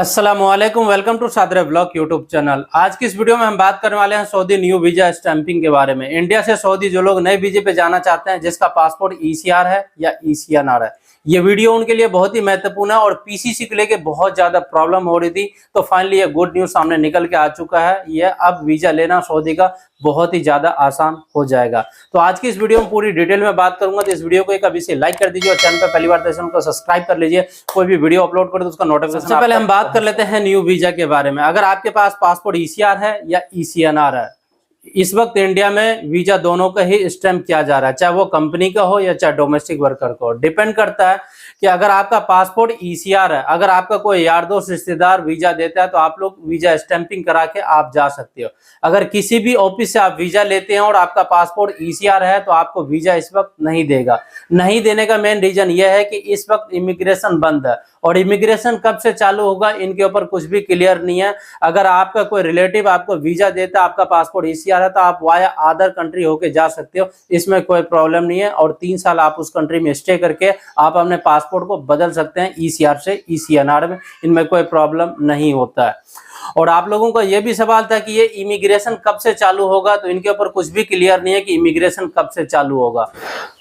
अस्सलामुअलैकुम, welcome to Sadre blog YouTube channel. आज की इस वीडियो में हम बात करने वाले हैं सऊदी न्यू वीजा स्टैंपिंग के बारे में। इंडिया से सऊदी जो लोग नए वीजे पे जाना चाहते हैं, जिसका पासपोर्ट ईसीआर है या ईसीएनआर है, ये वीडियो उनके लिए बहुत ही महत्वपूर्ण है। और पीसीसी को लेके बहुत ज्यादा प्रॉब्लम हो रही थी, तो फाइनली ये गुड न्यूज सामने निकल के आ चुका है। ये अब वीजा लेना सऊदी का बहुत ही ज्यादा आसान हो जाएगा। तो आज की इस वीडियो में पूरी डिटेल में बात करूंगा, तो इस वीडियो को एक अभी से लाइक कर दीजिए और चैनल पर पहली बार तो को सब्सक्राइब कर लीजिए। कोई भी वीडियो अपलोड करें तो उसका नोटिफिकेशन। सबसे पहले हम बात कर लेते हैं न्यू वीजा के बारे में। अगर आपके पास पासपोर्ट ईसीआर है या ईसीएनआर है, इस वक्त इंडिया में वीजा दोनों का ही स्टैंप किया जा रहा है, चाहे वो कंपनी का हो या चाहे डोमेस्टिक वर्कर का हो। डिपेंड करता है कि अगर आपका पासपोर्ट ईसीआर है, अगर आपका कोई यार दोस्त रिश्तेदार वीजा देता है तो आप लोग वीजा स्टैंपिंग करा के आप जा सकते हो। अगर किसी भी ऑफिस से आप वीजा लेते हैं और आपका पासपोर्ट ईसीआर है तो आपको वीजा इस वक्त नहीं देगा। नहीं देने का मेन रीजन यह है कि इस वक्त इमिग्रेशन बंद है, और इमिग्रेशन कब से चालू होगा इनके ऊपर कुछ भी क्लियर नहीं है। अगर आपका कोई रिलेटिव आपको वीजा देता है, आपका पासपोर्ट ईसीआर है, तो आप वाया अदर कंट्री होके जा सकते हो, इसमें कोई प्रॉब्लम नहीं है। और 3 साल आप उस कंट्री में स्टे करके आप अपने पासपोर्ट को बदल सकते हैं ईसीआर से ईसीएनआर में, इनमें कोई प्रॉब्लम नहीं होता है। और आप लोगों का यह भी सवाल था कि ये इमिग्रेशन कब से चालू होगा, तो इनके ऊपर कुछ भी क्लियर नहीं है कि इमिग्रेशन कब से चालू होगा।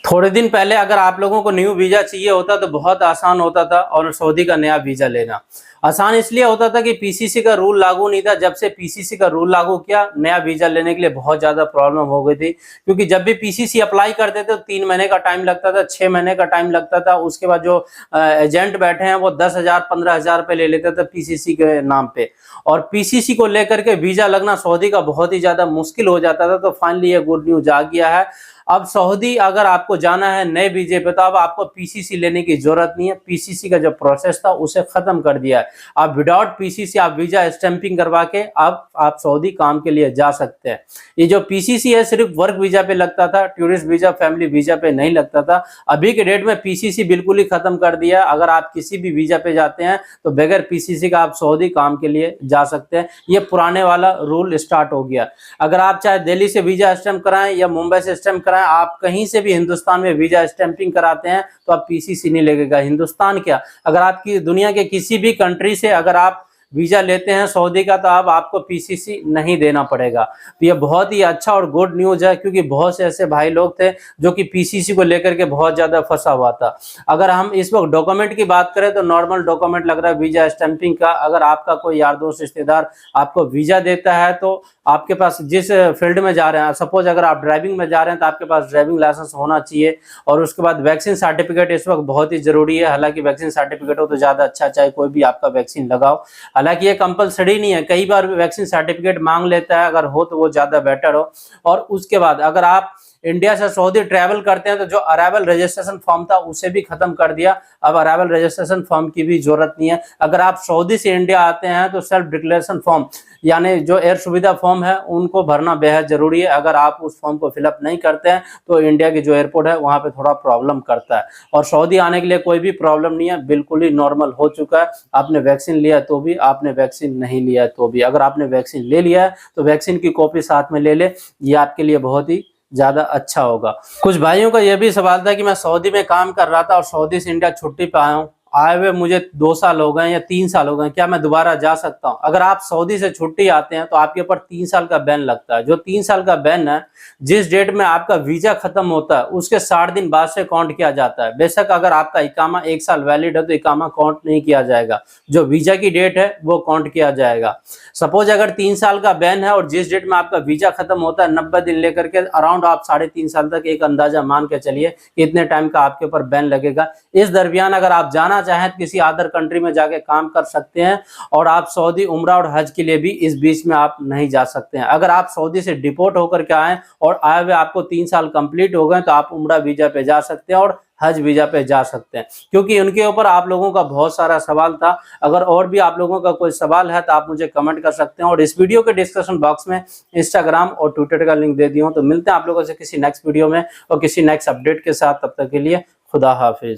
थोड़े दिन पहले अगर आप लोगों को न्यू वीजा चाहिए होता तो बहुत आसान होता था, और सऊदी का नया वीजा लेना आसान इसलिए होता था कि पीसीसी का रूल लागू नहीं था। जब से पीसीसी का रूल लागू किया, नया वीजा लेने के लिए बहुत ज्यादा प्रॉब्लम हो गई थी, क्योंकि जब भी पीसीसी अप्लाई करते थे तो 3 महीने का टाइम लगता था, 6 महीने का टाइम लगता था। उसके बाद जो एजेंट बैठे हैं वो 10,000 15,000 पे ले लेते थे पीसीसी के नाम पे, और पीसीसी को लेकर के वीजा लगना सऊदी का बहुत ही ज्यादा मुश्किल हो जाता था। तो फाइनली ये गुड न्यूज आ गया है। अब सऊदी अगर आपको जाना है नए वीजे पे तो अब आपको पीसीसी लेने की जरूरत नहीं है। पीसीसी का जो प्रोसेस था उसे खत्म कर दिया है। आप विदाउट पीसीसी आप वीजा स्टैंपिंग करवा के आप सऊदी काम के लिए जा सकते हैं। ये जो पीसीसी है सिर्फ वर्क वीजा पे लगता था, टूरिस्ट वीजा फैमिली वीजा पे नहीं लगता था। अभी के डेट में पीसीसी बिल्कुल ही खत्म कर दिया। अगर आप किसी भी वीजा पे जाते हैं तो बगैर पीसीसी का आप सऊदी काम के लिए जा सकते हैं। ये पुराने वाला रूल स्टार्ट हो गया। अगर आप चाहे दिल्ली से वीजा स्टैंप कराएं या मुंबई से स्टैंप कराएं, आप कहीं से भी हिंदुस्तान में वीजा स्टैंपिंग कराते हैं तो आप पीसीसी नहीं लगेगा। हिंदुस्तान क्या, अगर आपकी दुनिया के किसी भी कंट्री से अगर आप वीजा लेते हैं सऊदी का, तो अब आपको पीसीसी नहीं देना पड़ेगा। तो ये बहुत ही अच्छा और गुड न्यूज है, क्योंकि बहुत से ऐसे भाई लोग थे जो कि पीसीसी को लेकर के बहुत ज्यादा फंसा हुआ था। अगर हम इस वक्त डॉक्यूमेंट की बात करें तो नॉर्मल डॉक्यूमेंट लग रहा है वीजा स्टैंपिंग का। अगर आपका कोई यार दोस्त रिश्तेदार आपको वीजा देता है तो आपके पास जिस फील्ड में जा रहे हैं, सपोज अगर आप ड्राइविंग में जा रहे हैं तो आपके पास ड्राइविंग लाइसेंस होना चाहिए। और उसके बाद वैक्सीन सर्टिफिकेट इस वक्त बहुत ही जरूरी है। हालांकि वैक्सीन सर्टिफिकेट हो तो ज्यादा अच्छा, चाहे कोई भी आपका वैक्सीन लगाओ। हालांकि ये कंपलसरी नहीं है, कई बार वैक्सीन सर्टिफिकेट मांग लेता है, अगर हो तो वो ज्यादा बेटर हो। और उसके बाद अगर आप इंडिया से सऊदी ट्रैवल करते हैं तो जो अराइवल रजिस्ट्रेशन फॉर्म था उसे भी खत्म कर दिया। अब अराइवल रजिस्ट्रेशन फॉर्म की भी जरूरत नहीं है। अगर आप सऊदी से इंडिया आते हैं तो सेल्फ डिक्लेरेशन फॉर्म यानी जो एयर सुविधा फॉर्म है उनको भरना बेहद जरूरी है। अगर आप उस फॉर्म को फिलअप नहीं करते हैं तो इंडिया के जो एयरपोर्ट है वहां पे थोड़ा प्रॉब्लम करता है। और सऊदी आने के लिए कोई भी प्रॉब्लम नहीं है, बिल्कुल ही नॉर्मल हो चुका है। आपने वैक्सीन लिया तो भी, आपने वैक्सीन नहीं लिया तो भी। अगर आपने वैक्सीन ले लिया है तो वैक्सीन की कॉपी साथ में ले ले, ये आपके लिए बहुत ही ज्यादा अच्छा होगा। कुछ भाइयों का यह भी सवाल था कि मैं सऊदी में काम कर रहा था और सऊदी से इंडिया छुट्टी पे आया हूँ, आए हुए मुझे 2 साल हो गए या 3 साल हो गए, क्या मैं दोबारा जा सकता हूं? अगर आप सऊदी से छुट्टी आते हैं तो आपके ऊपर 3 साल का बैन लगता है। जो 3 साल का बैन है, जिस डेट में आपका वीजा खत्म होता है उसके 60 दिन बाद से काउंट किया जाता है। बेशक अगर आपका इकामा 1 साल वैलिड है तो इकामा काउंट नहीं किया जाएगा, जो वीजा की डेट है वो काउंट किया जाएगा। सपोज अगर 3 साल का बैन है और जिस डेट में आपका वीजा खत्म होता है 90 दिन लेकर के अराउंड आप 3.5 साल तक एक अंदाजा मान के चलिए इतने टाइम का आपके ऊपर बैन लगेगा। इस दरमियान अगर आप जाना चाहें तो किसी अदर कंट्री में जाके काम कर सकते हैं, और आप सऊदी उम्रा और हज के लिए भी इस बीच में आप नहीं जा सकते हैं। अगर आप सऊदी से डिपोर्ट होकर के आए और आए हुए आपको 3 साल कंप्लीट हो गए तो आप उम्रा वीजा पे जा सकते हैं और हज वीजा पे जा सकते हैं, क्योंकि उनके ऊपर आप लोगों का बहुत सारा सवाल था। अगर और भी आप लोगों का कोई सवाल है तो आप मुझे कमेंट कर सकते हैं, और इस वीडियो के डिस्क्रिप्शन बॉक्स में इंस्टाग्राम और ट्विटर का लिंक दे दिया हूं। तो मिलते हैं आप लोगों से किसी नेक्स्ट वीडियो में और किसी नेक्स्ट अपडेट के साथ। तब तक के लिए खुदा हाफिज।